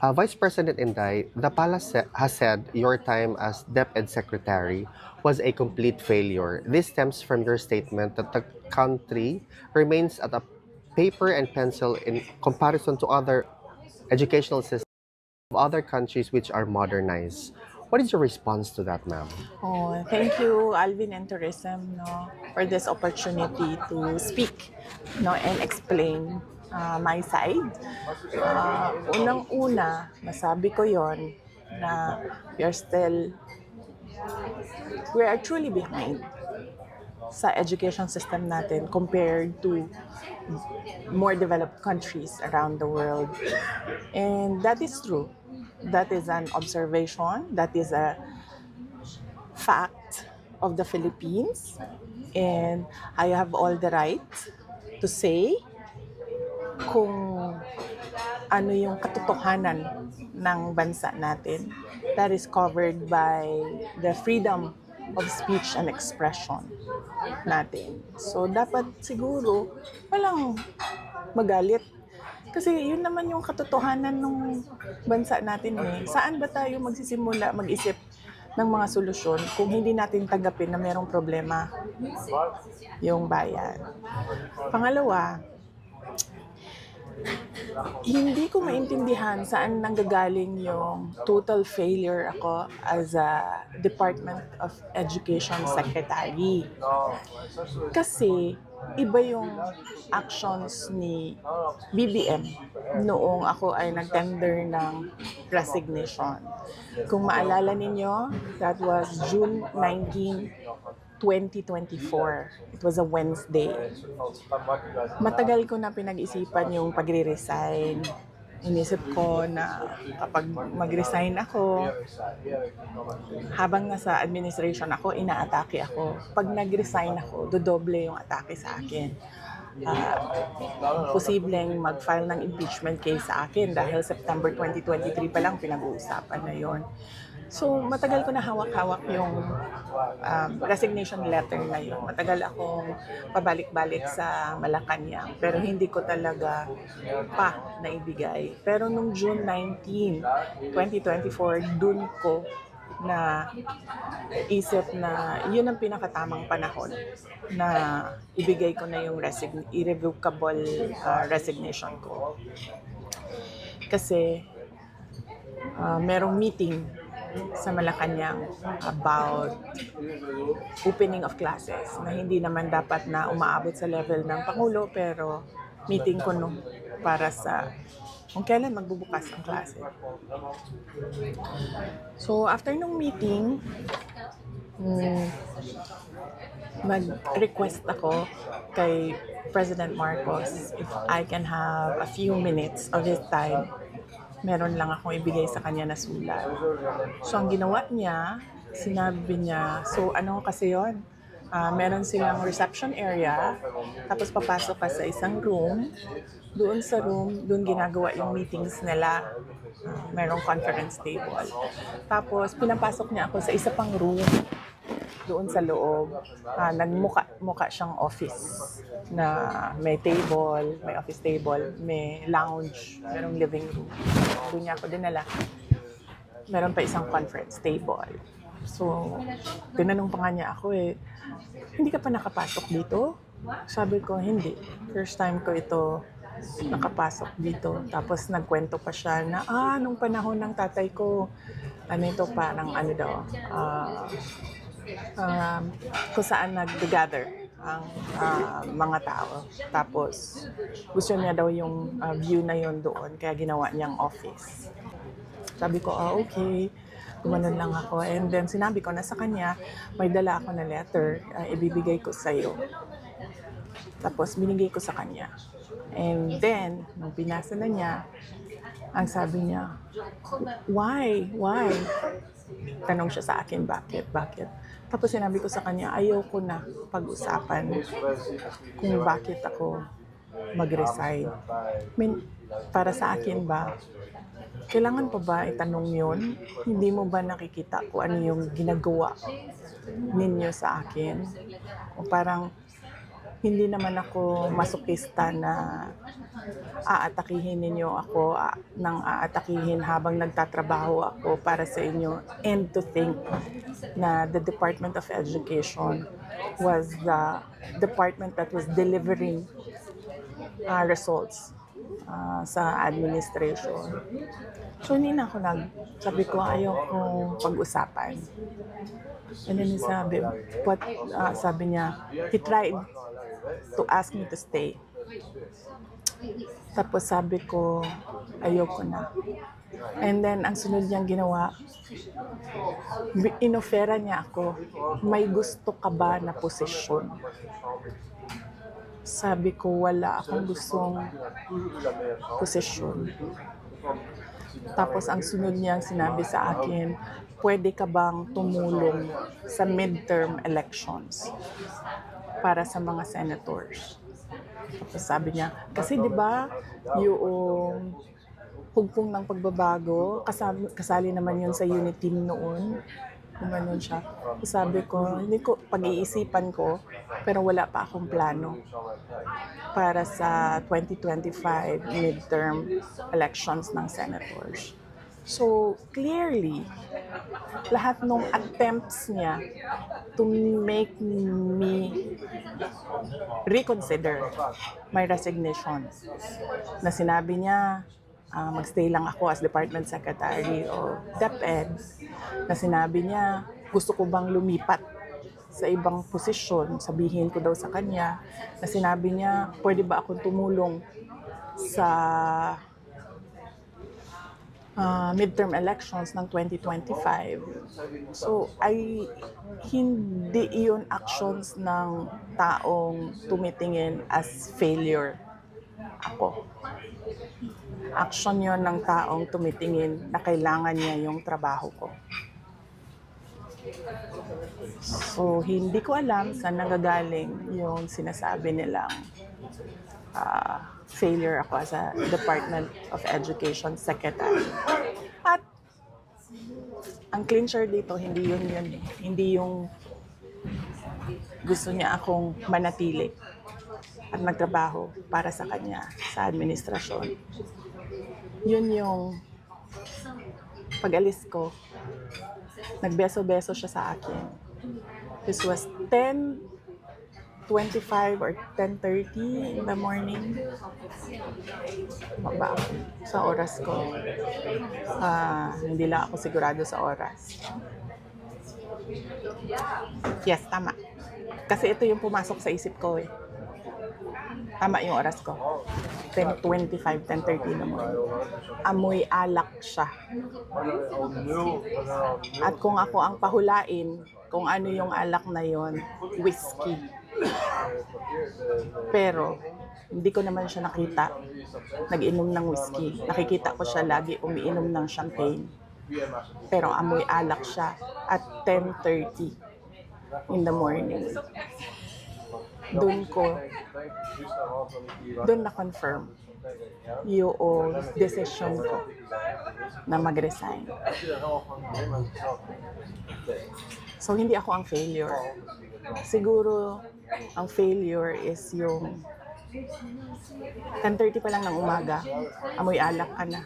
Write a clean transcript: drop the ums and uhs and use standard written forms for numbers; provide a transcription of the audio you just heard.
Vice President Inday, the palace has said your time as DepEd Secretary was a complete failure. This stems from your statement that the country remains at a paper and pencil in comparison to other educational systems of other countries which are modernized. What is your response to that, ma'am? Oh, thank you, Alvin and Tourism, no, for this opportunity to speak, no, and explain my side. Unang-una, masabi ko yon na we are still, we are truly behind sa education system natin compared to more developed countries around the world. And that is true. That is an observation. That is a fact of the Philippines. And I have all the right to say kung ano yung katotohanan ng bansa natin. That is covered by the freedom of speech and expression natin. So, dapat siguro walang magalit. Kasi yun naman yung katotohanan ng bansa natin eh. Saan ba tayo magsisimula mag-isip ng mga solusyon kung hindi natin tanggapin na mayroong problema yung bayan? Pangalawa, hindi ko maintindihan saan nanggagaling yung total failure ako as a Department of Education Secretary. Kasi iba yung actions ni BBM noong ako ay nag-tender ng resignation. Kung maalala ninyo, that was June 19, 2024. It was a Wednesday. Matagal ko na pinag-isipan yung pagre-resign. Inisip ko na kapag mag-resign ako, habang nasa administration ako, inaatake ako. Pag nag-resign ako, dodoble yung atake sa akin. Posibleng mag-file ng impeachment case sa akin dahil September 2023 pa lang pinag-uusapan na yon. So, matagal ko na hawak-hawak yung resignation letter na yun. Matagal akong pabalik-balik sa Malacanang, pero hindi ko talaga pa naibigay. Pero nung June 19, 2024, dun ko na isip na yun ang pinakatamang panahon na ibigay ko na yung irrevocable resignation ko. Kasi merong meeting sa Malacanang about opening of classes na hindi naman dapat na umaabot sa level ng Pangulo, pero meeting ko nung para sa kung kailan magbubukas ang klase. So after nung meeting, mag-request ako kay President Marcos if I can have a few minutes of his time. Meron lang akong ibigay sa kanya na sulat. So, ang ginawa niya, sinabi niya, so ano kasi yon? Meron silang reception area, tapos papasok ka sa isang room. Doon sa room, doon ginagawa yung meetings nila. Merong conference table. Tapos, pinapasok niya ako sa isa pang room doon sa loob. Nagmuka siyang office na may table, may office table, may lounge, merong living room. Doon niya ako dinala. Meron pa isang conference table. So, tinanong pa nga niya ako hindi ka pa nakapasok dito? Sabi ko, hindi. First time ko ito nakapasok dito. Tapos nagkwento pa siya na, nung panahon ng tatay ko, ito parang kung saan nag-gather ang mga tao. Tapos, gusto niya daw yung view na yon doon, kaya ginawa niyang office. Sabi ko, okay. Gumanon lang ako. And then, sinabi ko na sa kanya, may dala ako na letter, ibibigay ko sa'yo. Tapos, binigay ko sa kanya. And then, nung pinasa na niya, ang sabi niya, why? Tanong siya sa akin, bakit? Tapos sinabi ko sa kanya, ayoko na pag-usapan kung bakit ako mag-resign. Para sa akin ba, kailangan pa ba itanong yun? Hindi mo ba nakikita kung ano yung ginagawa ninyo sa akin? O parang hindi naman ako masokista na aatakihin ninyo ako nang aatakihin habang nagtatrabaho ako para sa inyo, and to think na the Department of Education was the department that was delivering results sa administration. So hindi na ako sabi ko ayaw kong pag-usapan. And then sabi niya, he tried to ask me to stay. Tapos sabi ko, ayoko na. And then, ang sunod niyang ginawa, inofera niya ako, may gusto ka ba na posisyon? Sabi ko, wala akong gustong posisyon. Tapos, ang sunod niyang sinabi sa akin, pwede ka bang tumulong sa midterm elections para sa mga senators? Tapos sabi niya, kasi di ba yung hugpong ng pagbabago, kasali naman yun sa unit team noon. Gumanon siya. Sabi ko, hindi ko, pag-iisipan ko, pero wala pa akong plano para sa 2025 midterm elections ng senators. So, clearly, lahat ng attempts niya to make me reconsider my resignation, na sinabi niya, magstay lang ako as Department Secretary o DepEd, na sinabi niya, gusto ko bang lumipat sa ibang posisyon, sabihin ko daw sa kanya, na sinabi niya, pwede ba akong tumulong sa midterm elections ng 2025. So, hindi iyon actions ng taong tumitingin as failure ako. Action yon ng taong tumitingin na kailangan niya yung trabaho ko. So, hindi ko alam saan nagagaling yung sinasabi nilang failure ako as a Department of Education Secretary. At ang clincher dito, hindi yun. Hindi yung gusto niya akong manatili at magtrabaho para sa kanya sa administrasyon. Yun yung pag-alis ko, nagbeso-beso siya sa akin. This was 10:25 or 10:30 in the morning. Maba sa oras ko. Hindi lang ako sigurado sa oras. Yes, tama. Kasi ito yung pumasok sa isip ko eh. Tama yung oras ko. 10:25, 10:30 in the morning. Amoy alak siya. At kung ako ang pahulain, kung ano yung alak na yon, whiskey. Pero, hindi ko naman siya nakita nag-inom ng whiskey. Nakikita ko siya lagi umiinom ng champagne. Pero amoy alak siya at 10:30 in the morning. Doon na-confirm yung decision ko na mag-resign. So, hindi ako ang failure. Siguro, ang failure is yung 10:30 pa lang ng umaga, amoy alak ka na.